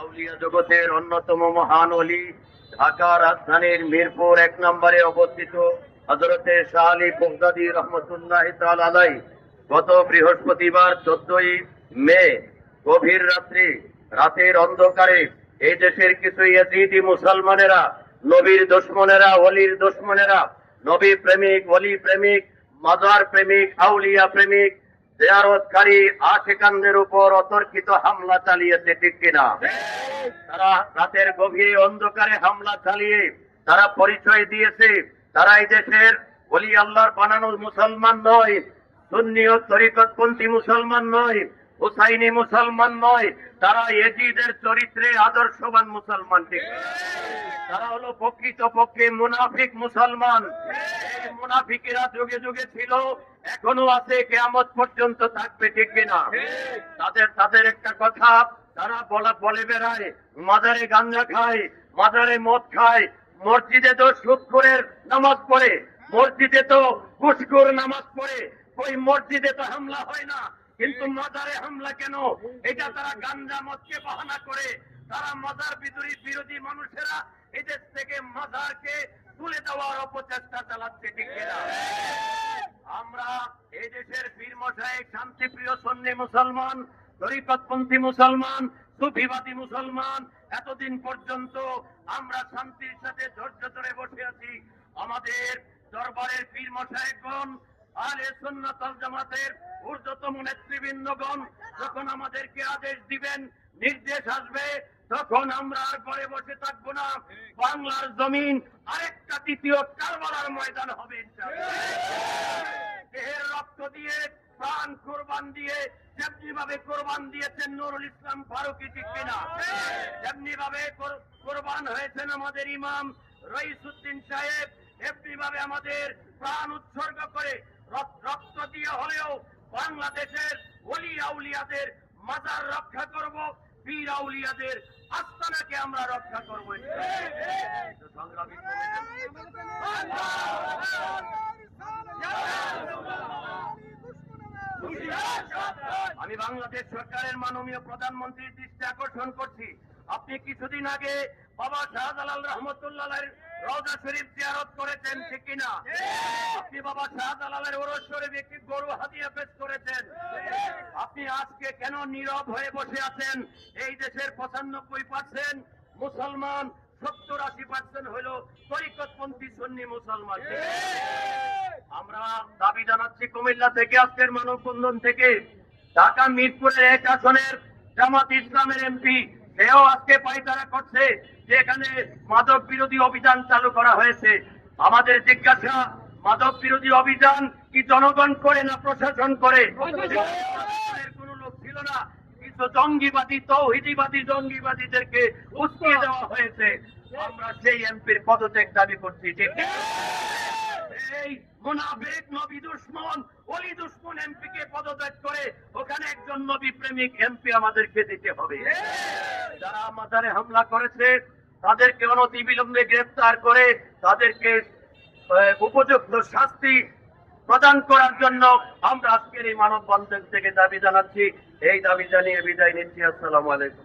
আউলিয়া জগতের অন্যতম মহান ওলি ঢাকা রাজধানীর মিরপুর 1 নম্বরে অবস্থিত হযরতে শাহ আলী বগদাদী রহমতুল্লাহ তাআলা আলাইহি গত বৃহস্পতিবার 14ই মে গভীর রাতের অন্ধকারে এই দেশের কিছু ইয়াজিদি মুসলমানেরা, নবীর দুশমনেরা, ওলির দুশমনেরা, নবী প্রেমিক, ওলি প্রেমিক, মাজার প্রেমিক, আউলিয়া প্রেমিক, জিয়ারতকারী আশিকানদের উপর অতর্কিত হামলা চালিয়েছে, ঠিক কিনা? তারা রাতের গভীরে অন্ধকারে হামলা চালিয়ে তারা পরিচয় দিয়েছে তারা এই দেশের ওলি আল্লাহর বানানো মুসলমান নয়, সুন্নি ও তরিকতপন্থী মুসলমান নয়, হুসাইনি মুসলমান নয়, তারা ইয়াজিদের চরিত্রে আদর্শবান মুসলমান। ঠিক, তারা হলো প্রকৃতপক্ষে মুনাফিক মুসলমান। এই মুনাফিকেরা যুগে যুগে ছিল, এখনো আছে, কিয়ামত পর্যন্ত থাকবে, ঠিক কিনা? তাদের একটা কথা তারা বলে বেড়ায়, মাজারে গাঁজা খায়, মাজারে মদ খায়, মসজিদে তো সুদখোরের নামাজ পড়ে, মসজিদে তো ঘুষখোর নামাজ পড়ে, ওই মসজিদে তো হামলা হয় না, কিন্তু মাজারে হামলা কেন? এটা তারা গাঁজা মদকে বাহানা করে তারা মাজার বিরোধী মানুষেরা এদেশ থেকে মাজারকে তুলে দেওয়ার অপচেষ্টা চালাচ্ছে, ঠিক কিনা? আমরা এই দেশের পীর মশায়েখ, শান্তিপ্রিয় সুন্নি মুসলমান, তরিকতপন্থী মুসলমান, সুফিবাদী মুসলমান, এতদিন পর্যন্ত আমরা শান্তির সাথে ধৈর্য ধরে বসে আছি। আমাদের দরবারের পীর মশায়েখগণ, আহলে সুন্নাত ওয়াল জামাতের ঊর্ধ্বতম নেতৃবৃন্দগণ যখন আমাদেরকে আদেশ দিবেন, নির্দেশ আসবে, তখন আমরা আর ঘরে বসে থাকবো না। বাংলার জমিন আরেকটা দ্বিতীয় কারবালার ময়দান হবে ইনশাআল্লাহ। দেহের রক্ত দিয়ে, প্রাণ কোরবান দিয়ে, যেমনি ভাবে কোরবান দিয়েছেন নুরুল ইসলাম ফারুকী, ঠিক কিনা? যেমনি ভাবে কোরবান হয়েছেন আমাদের ইমাম রইসউদ্দিন সাহেব, এমনি ভাবে আমাদের প্রাণ উৎসর্গ করে রক্ত দিয়ে হলেও বাংলাদেশের ওলি আউলিয়াদের মাজার রক্ষা করব, পীর আউলিয়াদের আস্তানাকে আমরা রক্ষা করব। আমি বাংলাদেশ সরকারের মাননীয় প্রধানমন্ত্রীর দৃষ্টি আকর্ষণ করছি, আপনি কিছুদিন আগে বাবা শাহজালাল রহমতুল্লাহর রওজা শরীফ জিয়ারত করেছেন, ঠিক কিনা? আপনি বাবা শাহজালালের ওরস শরীফ একটি গরু হাদিয়া পেশ করেছেন। আপনি আজকে কেন নীরব হয়ে বসে আছেন? এই দেশের 95% মুসলমান, 70-80% হইল তরিকতপন্থী সুন্নি মুসলমান। আমরা দাবি জানাচ্ছি কুমিল্লা থেকে, আজকের মানববন্ধন থেকে, ঢাকা মিরপুরের 1 আসনের জামাত ইসলামের এমপি সেও আজকে পায়তারা করছে যে এখানে মাদক বিরোধী অভিযান চালু করা হয়েছে। আমাদের জিজ্ঞাসা, মাদক বিরোধী অভিযান কি জনগণ করে না প্রশাসন করে? কোনো লোক ছিল না, কিছু জঙ্গিবাদী, তৌহিদিবাদী জঙ্গিবাদীদেরকে উস্কিয়ে দেওয়া হয়েছে। আমরা সেই এমপির পদত্যাগ দাবি করছি, ঠিক না? এই মুনাফিক, নবী দুশমন, ওলি দুশমন এমপিকে পদত্যাগ করে ওখানে একজন নবী প্রেমিক এমপি আমাদেরকে দিতে হবে। যারা মাজারে হামলা করেছে তাদেরকে অনতিবিলম্বে গ্রেফতার করে তাদেরকে উপযুক্ত শাস্তি প্রদান করার জন্য আমরা আজকের এই মানববন্ধন থেকে দাবি জানাচ্ছি। এই দাবি জানিয়ে বিদায় নিচ্ছি। আসসালামু আলাইকুম।